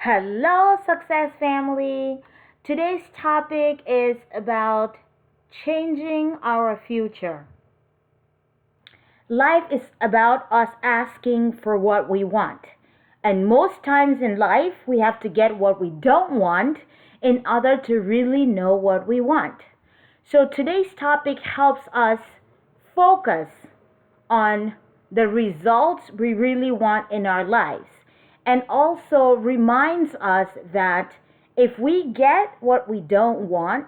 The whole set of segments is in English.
Hello, success family. Today's topic is about changing our future. Life is about us asking for what we want. And most times in life, we have to get what we don't want in order to really know what we want. So today's topic helps us focus on the results we really want in our lives and also reminds us that if we get what we don't want,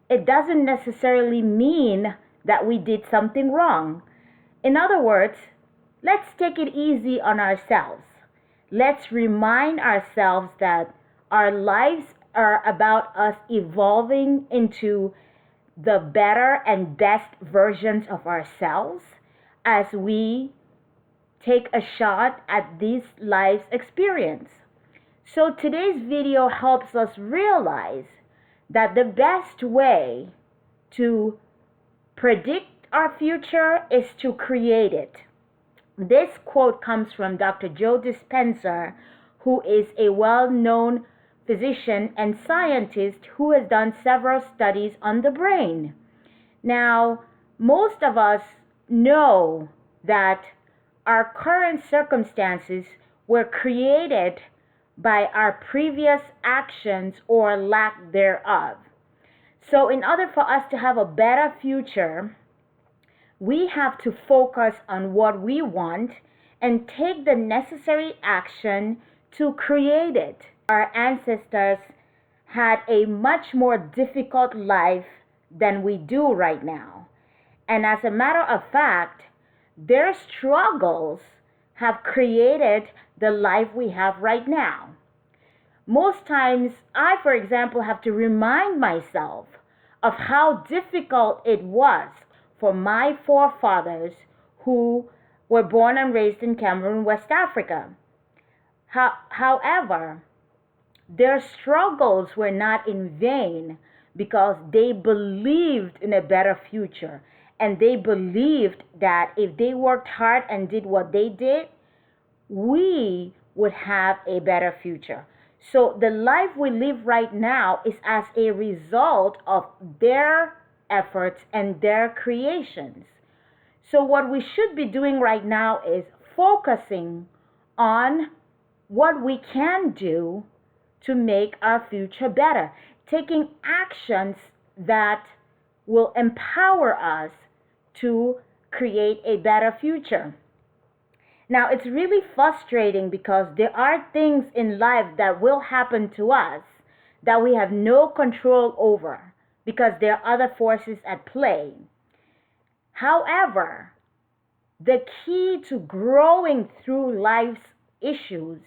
it doesn't necessarily mean that we did something wrong. In other words, let's take it easy on ourselves. Let's remind ourselves that our lives are about us evolving into the better and best versions of ourselves as we take a shot at this life's experience. So today's video helps us realize that the best way to predict our future is to create it. This quote comes from Dr. Joe Dispenza, who is a well-known physician and scientist who has done several studies on the brain. Now, most of us know that our current circumstances were created by our previous actions or lack thereof. So, in order for us to have a better future, we have to focus on what we want and take the necessary action to create it. Our ancestors had a much more difficult life than we do right now. And as a matter of fact, their struggles have created the life we have right now. Most times, I, for example, have to remind myself of how difficult it was for my forefathers who were born and raised in Cameroon, West Africa. However, their struggles were not in vain because they believed in a better future. And they believed that if they worked hard and did what they did, we would have a better future. So the life we live right now is as a result of their efforts and their creations. So what we should be doing right now is focusing on what we can do to make our future better, taking actions that will empower us to create a better future. Now, it's really frustrating because there are things in life that will happen to us that we have no control over because there are other forces at play. However, the key to growing through life's issues,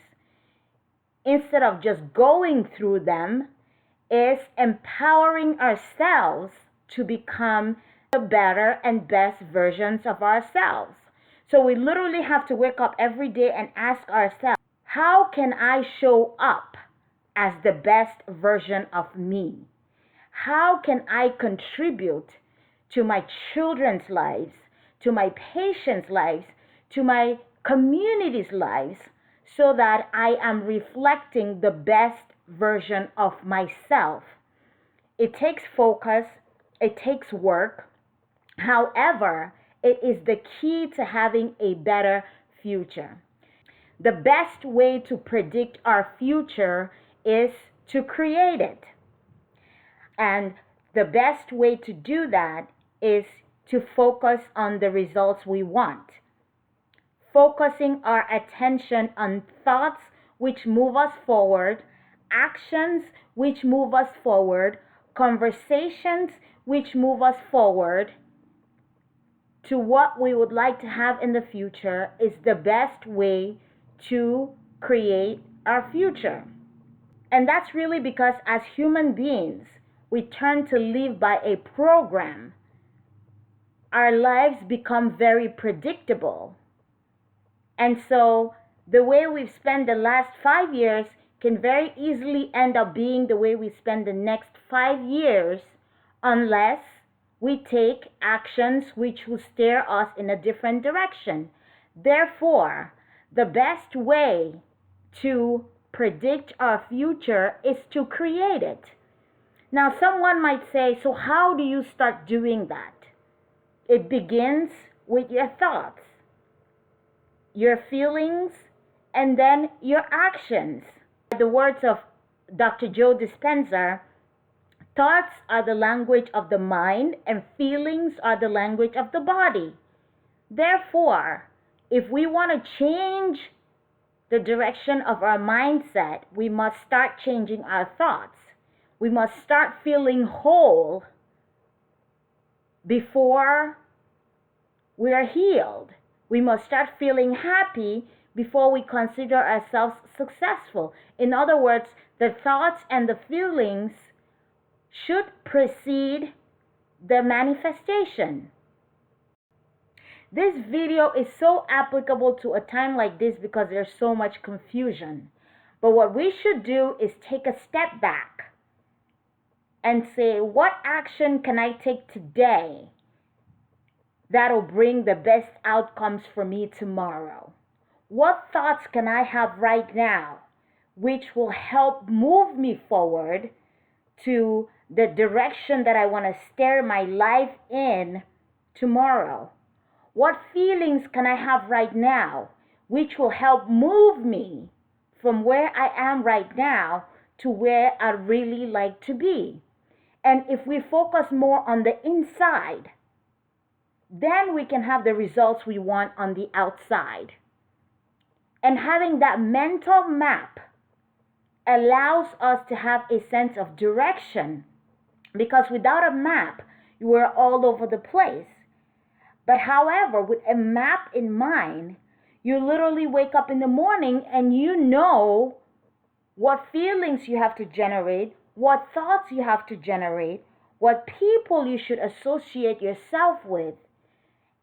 instead of just going through them, is empowering ourselves to become the better and best versions of ourselves. So we literally have to wake up every day and ask ourselves, how can I show up as the best version of me? How can I contribute to my children's lives, to my patients' lives, to my community's lives, so that I am reflecting the best version of myself? It takes focus, it takes work. However, it is the key to having a better future. The best way to predict our future is to create it. And the best way to do that is to focus on the results we want. Focusing our attention on thoughts which move us forward, actions which move us forward, conversations which move us forward to what we would like to have in the future is the best way to create our future. And that's really because as human beings, we turn to live by a program. Our lives become very predictable. And so the way we've spent the last 5 years can very easily end up being the way we spend the next 5 years unless we take actions which will steer us in a different direction. Therefore, the best way to predict our future is to create it. Now, someone might say, so how do you start doing that? It begins with your thoughts, your feelings, and then your actions. The words of Dr. Joe Dispenza, thoughts are the language of the mind, and feelings are the language of the body. Therefore, if we want to change the direction of our mindset, we must start changing our thoughts. We must start feeling whole before we are healed. We must start feeling happy before we consider ourselves successful. In other words, the thoughts and the feelings should precede the manifestation. This video is so applicable to a time like this because there's so much confusion. But what we should do is take a step back and say, what action can I take today that'll bring the best outcomes for me tomorrow? What thoughts can I have right now which will help move me forward to the direction that I want to steer my life in tomorrow? What feelings can I have right now which will help move me from where I am right now to where I'd really like to be? And if we focus more on the inside, then we can have the results we want on the outside. And having that mental map allows us to have a sense of direction, because without a map, you are all over the place. But however, with a map in mind, you literally wake up in the morning and you know what feelings you have to generate, what thoughts you have to generate, what people you should associate yourself with,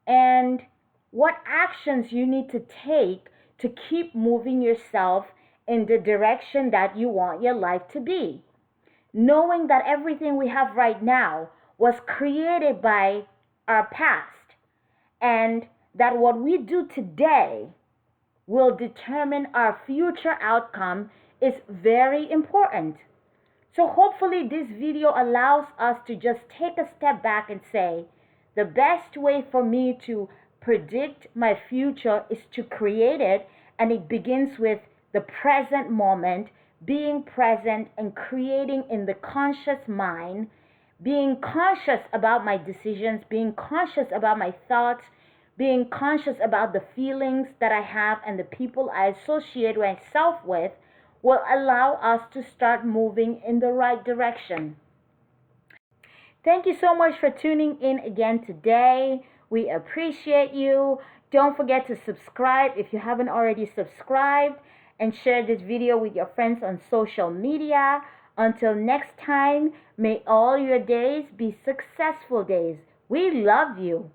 and what actions you need to take to keep moving yourself in the direction that you want your life to be. Knowing that everything we have right now was created by our past, and that what we do today will determine our future outcome is very important. So hopefully this video allows us to just take a step back and say, the best way for me to predict my future is to create it, and it begins with the present moment, being present and creating in the conscious mind, being conscious about my decisions, being conscious about my thoughts, being conscious about the feelings that I have and the people I associate myself with, will allow us to start moving in the right direction. Thank you so much for tuning in again today. We appreciate you. Don't forget to subscribe if you haven't already subscribed, and share this video with your friends on social media. Until next time, may all your days be successful days. We love you.